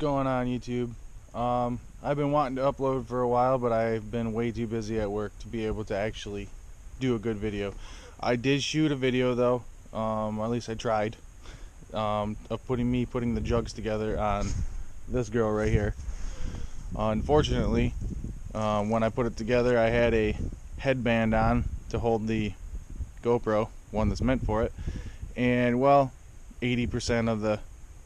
going on, YouTube? I've been wanting to upload for a while, but I've been way too busy at work to be able to actually do a good video. I did shoot a video though, or at least I tried, of putting the jugs together on this girl right here. Unfortunately, when I put it together, I had a headband on to hold the GoPro, one that's meant for it, and well, 80% of the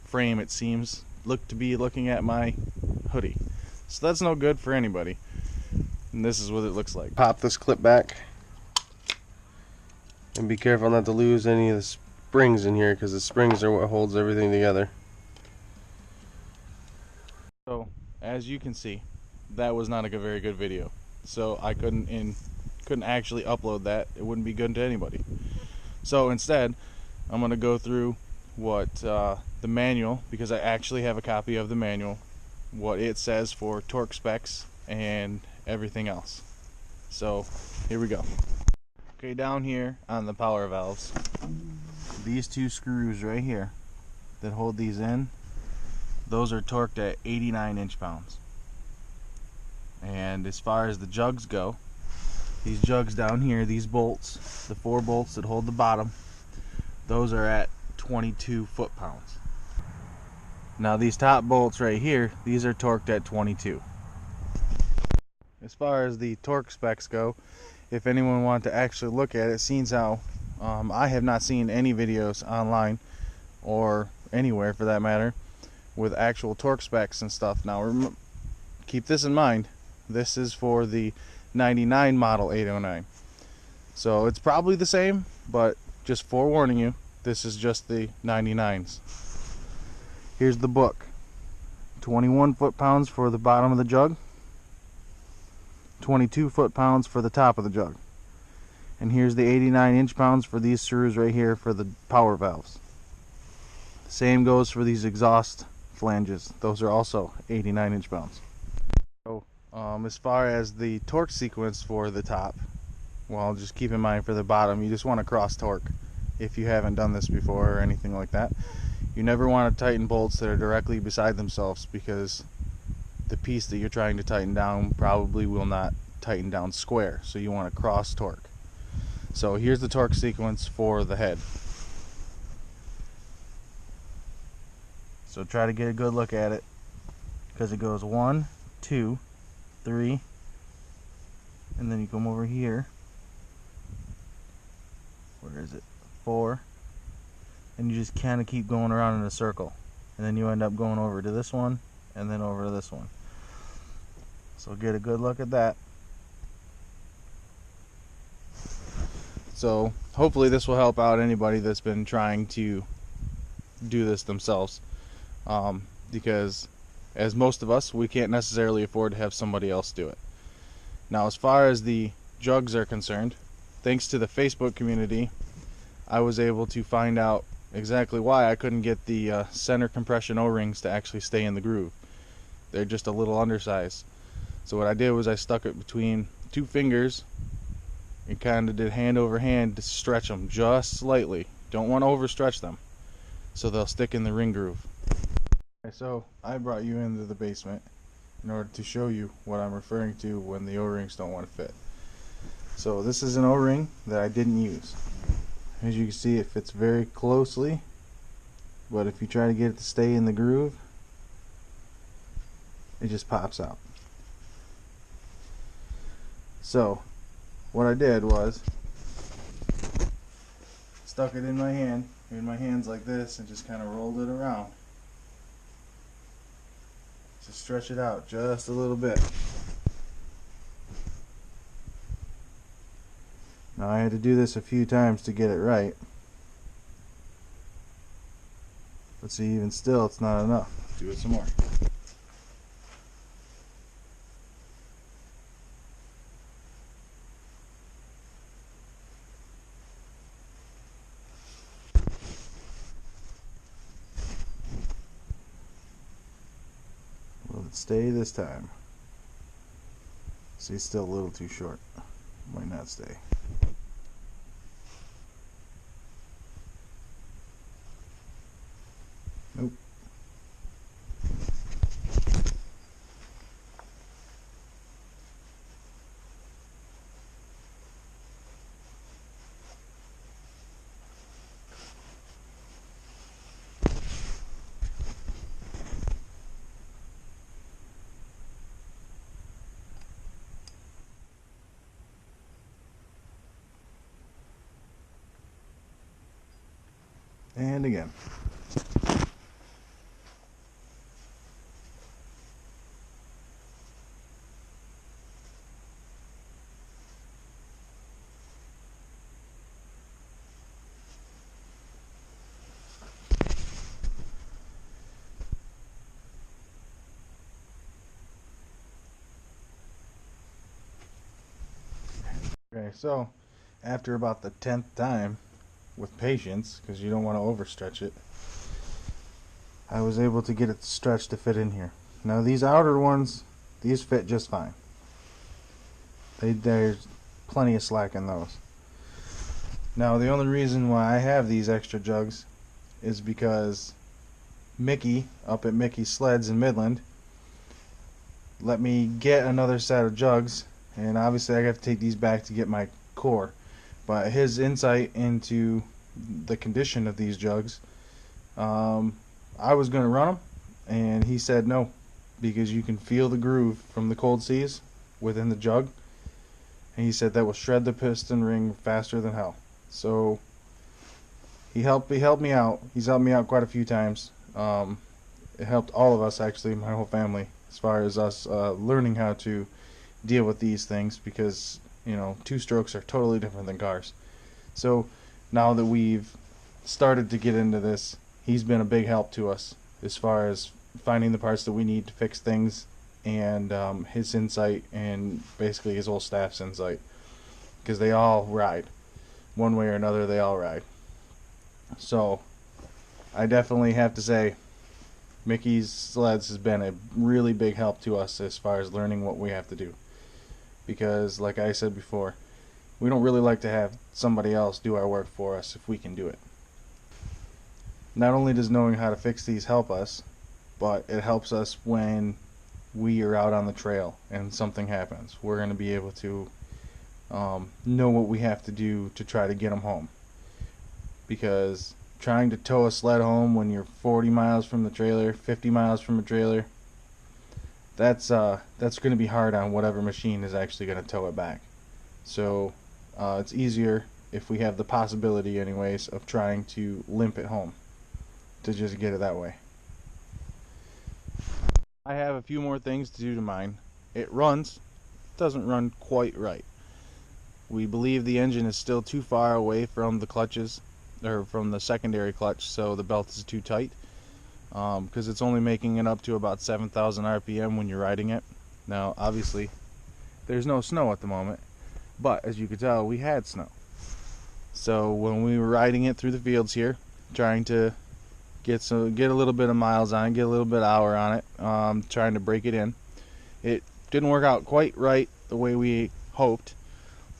frame, it seems, looked to be looking at my hoodie. So that's no good for anybody. And this is what it looks like. Pop this clip back and be careful not to lose any of the springs in here, because the springs are what holds everything together. So as you can see, that was not a very good video. So I couldn't actually upload that. It wouldn't be good to anybody. So instead, I'm going to go through what the manual, because I actually have a copy of the manual, what it says for torque specs and everything else. So here we go. Okay, down here on the power valves, these two screws right here that hold these in, those are torqued at 89 inch-pounds. And as far as the jugs go, these jugs down here, these bolts, the 4 bolts that hold the bottom, those are at 22 foot-pounds. Now these top bolts right here, these are torqued at 22. As far as the torque specs go, if anyone wanted to actually look at it, seeing how I have not seen any videos online or anywhere for that matter with actual torque specs and stuff. Now keep this in mind, this is for the 99 model 809. So it's probably the same, but just forewarning you, this is just the 99s. Here's the book. 21 foot-pounds for the bottom of the jug, 22 foot-pounds for the top of the jug. And here's the 89 inch-pounds for these screws right here for the power valves. Same goes for these exhaust flanges. Those are also 89 inch-pounds. So as far as the torque sequence for the top, well, just keep in mind for the bottom, you just want to cross torque if you haven't done this before or anything like that. You never want to tighten bolts that are directly beside themselves, because the piece that you're trying to tighten down probably will not tighten down square, so you want to cross torque. So here's the torque sequence for the head. So try to get a good look at it, because it goes 1, 2, 3, and then you come over here. Where is it? 4, and you just kind of keep going around in a circle, and then you end up going over to this one and then over to this one. So get a good look at that. So hopefully this will help out anybody that's been trying to do this themselves, because as most of us, we can't necessarily afford to have somebody else do it. Now as far as the jugs are concerned, thanks to the Facebook community, I was able to find out exactly why I couldn't get the center compression O-rings to actually stay in the groove. They're just a little undersized. So what I did was I stuck it between 2 fingers and kind of did hand over hand to stretch them just slightly. Don't want to overstretch them, so they'll stick in the ring groove. Okay, so I brought you into the basement in order to show you what I'm referring to when the O-rings don't want to fit. So this is an O-ring that I didn't use. As you can see, it fits very closely, but if you try to get it to stay in the groove, it just pops out. So what I did was stuck it in my hand, in my hands like this, and just kind of rolled it around. Just stretch it out just a little bit. Now I had to do this a few times to get it right, but see, even still it's not enough. Do it some more. Will it stay this time? See, it's still a little too short. Might not stay. Nope. And again. Okay, so after about the 10th time, with patience, because you don't want to overstretch it, I was able to get it stretched to fit in here. Now these outer ones, these fit just fine. There's plenty of slack in those. Now the only reason why I have these extra jugs is because Mickey, up at Mickey's Sleds in Midland, let me get another set of jugs, and obviously I have to take these back to get my core. But his insight into the condition of these jugs, I was going to run them, and he said no, because you can feel the groove from the cold seas within the jug, and he said that will shred the piston ring faster than hell. So he helped me out. He's helped me out quite a few times. It helped all of us, actually, my whole family, as far as us learning how to deal with these things, because you know, two strokes are totally different than cars. So now that we've started to get into this, he's been a big help to us as far as finding the parts that we need to fix things, and his insight, and basically his whole staff's insight, because they all ride one way or another. They all ride. So I definitely have to say Mickey's Sleds has been a really big help to us as far as learning what we have to do, because like I said before, we don't really like to have somebody else do our work for us if we can do it. Not only does knowing how to fix these help us, but it helps us when we are out on the trail and something happens. We're going to be able to know what we have to do to try to get them home, because trying to tow a sled home when you're 40 miles from the trailer, 50 miles from a trailer, that's going to be hard on whatever machine is actually going to tow it back. So it's easier if we have the possibility anyways of trying to limp it home, to just get it that way. I have a few more things to do to mine. It runs, doesn't run quite right. We believe the engine is still too far away from the clutches, or from the secondary clutch, so the belt is too tight, because it's only making it up to about 7,000 RPM when you're riding it. Now obviously there's no snow at the moment, but as you could tell, we had snow. So when we were riding it through the fields here, trying to get a little bit of miles on it, get a little bit of hour on it, trying to break it in, it didn't work out quite right the way we hoped,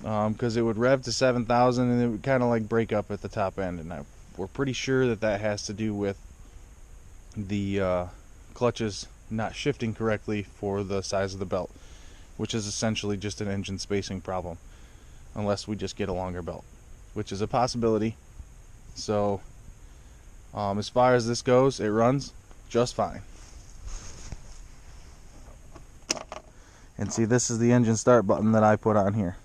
because it would rev to 7,000 and it would kind of like break up at the top end, and we're pretty sure that has to do with the clutches not shifting correctly for the size of the belt, which is essentially just an engine spacing problem, unless we just get a longer belt, which is a possibility. So as far as this goes, it runs just fine. And see, this is the engine start button that I put on here.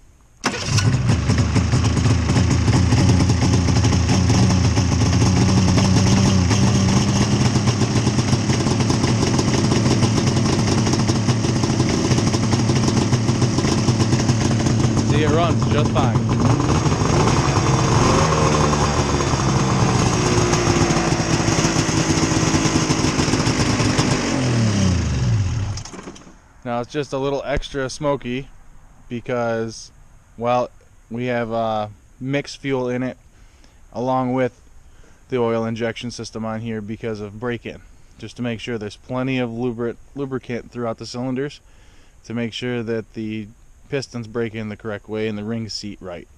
See, it runs just fine. Now it's just a little extra smoky because, well, we have mixed fuel in it along with the oil injection system on here because of break-in, just to make sure there's plenty of lubricant throughout the cylinders to make sure that the pistons break in the correct way and the rings seat right.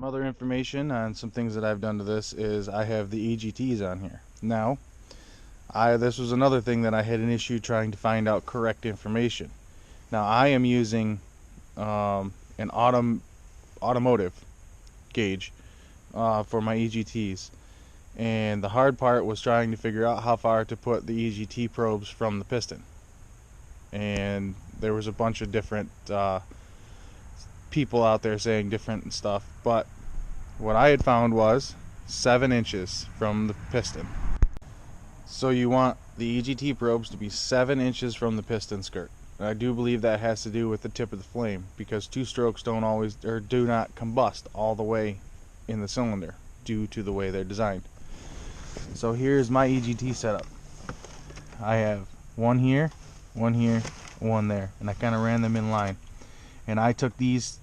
Some other information on some things that I've done to this is I have the EGTs on here. Now, this was another thing that I had an issue trying to find out correct information. Now I am using an automotive gauge for my EGTs, and the hard part was trying to figure out how far to put the EGT probes from the piston. And there was a bunch of different people out there saying different stuff, but what I had found was 7 inches from the piston. So you want the EGT probes to be 7 inches from the piston skirt. And I do believe that has to do with the tip of the flame, because two strokes don't always, or do not combust all the way in the cylinder due to the way they're designed. So here's my EGT setup. I have one here, one here, one there, and I kind of ran them in line. And I took these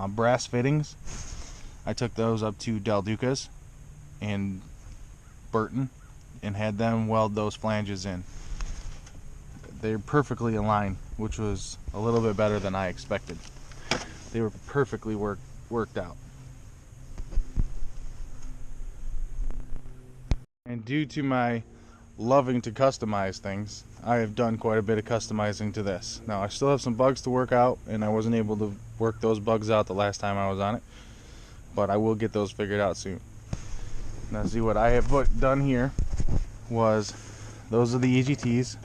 brass fittings, I took those up to Del Duca's and Burton and had them weld those flanges in. They're perfectly in line, which was a little bit better than I expected. They were perfectly worked out. And due to my loving to customize things, I have done quite a bit of customizing to this. Now I still have some bugs to work out, and I wasn't able to work those bugs out the last time I was on it, but I will get those figured out soon. Now see what I have done here was, those are the EGTs.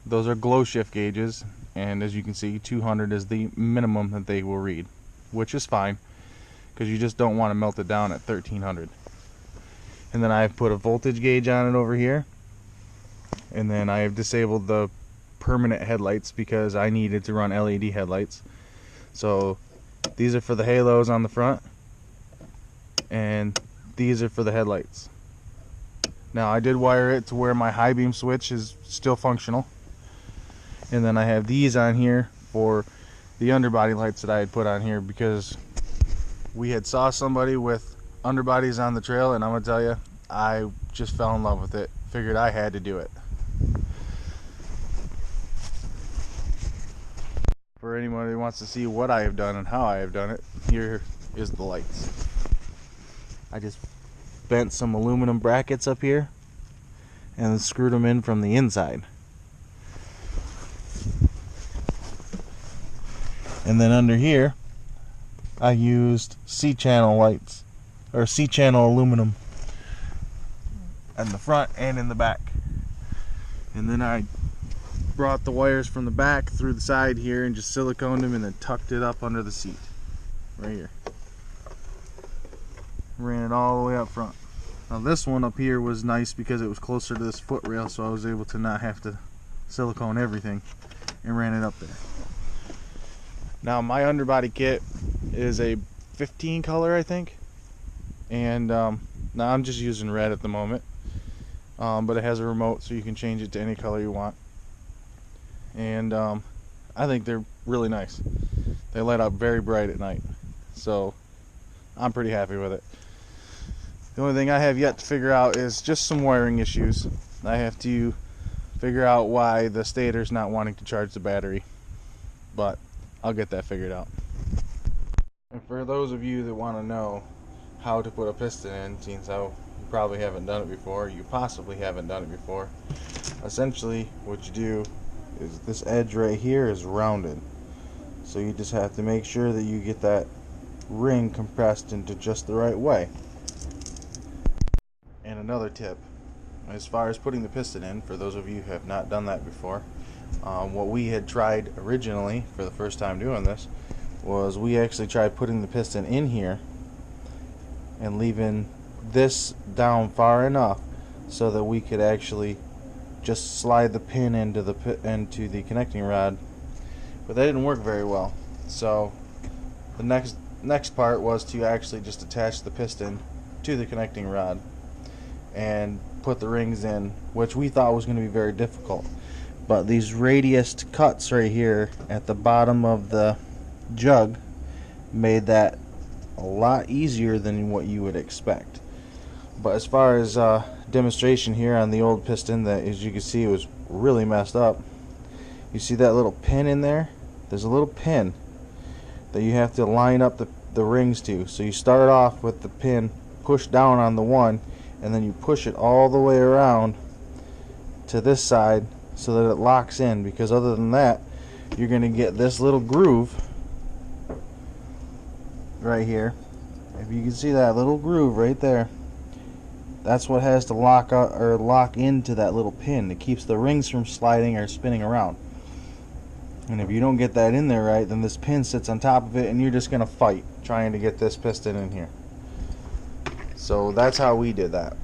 Those are glow shift gauges, and as you can see, 200 is the minimum that they will read, which is fine because you just don't want to melt it down at 1300. And then I've put a voltage gauge on it over here, and then I have disabled the permanent headlights because I needed to run LED headlights. So these are for the halos on the front, and these are for the headlights. Now I did wire it to where my high beam switch is still functional, and then I have these on here for the underbody lights that I had put on here because we had saw somebody with underbodies on the trail, and I'm gonna tell you, I just fell in love with it. Figured I had to do it. For anyone who wants to see what I have done and how I have done it, here is the lights. I just bent some aluminum brackets up here and screwed them in from the inside. And then under here I used C-channel lights, or C-channel aluminum, in the front and in the back. And then I brought the wires from the back through the side here and just siliconed them and then tucked it up under the seat right here. Ran it all the way up front. Now this one up here was nice because it was closer to this foot rail, so I was able to not have to silicone everything, and ran it up there. Now my underbody kit is a 15 color, I think, and now I'm just using red at the moment, but it has a remote so you can change it to any color you want. And I think they're really nice. They light up very bright at night, so I'm pretty happy with it. The only thing I have yet to figure out is just some wiring issues. I have to figure out why the stator's not wanting to charge the battery, but I'll get that figured out. And for those of you that want to know how to put a piston in, since you probably haven't done it before, you possibly haven't done it before, essentially what you do is this edge right here is rounded, so you just have to make sure that you get that ring compressed into just the right way. And another tip, as far as putting the piston in, for those of you who have not done that before, what we had tried originally for the first time doing this was we actually tried putting the piston in here and leaving this down far enough so that we could actually just slide the pin into the connecting rod, but that didn't work very well. So the next part was to actually just attach the piston to the connecting rod and put the rings in, which we thought was going to be very difficult. But these radiused cuts right here at the bottom of the jug made that a lot easier than what you would expect. But as far as demonstration here on the old piston, that, as you can see, was really messed up. You see that little pin in there? There's a little pin that you have to line up the rings to. So you start off with the pin pushed down on the one, and then you push it all the way around to this side so that it locks in, because other than that you're going to get this little groove right here. If you can see that little groove right there, that's what has to lock out lock into that little pin. It keeps the rings from sliding or spinning around. And if you don't get that in there right, then this pin sits on top of it and you're just going to fight trying to get this piston in here. So that's how we did that.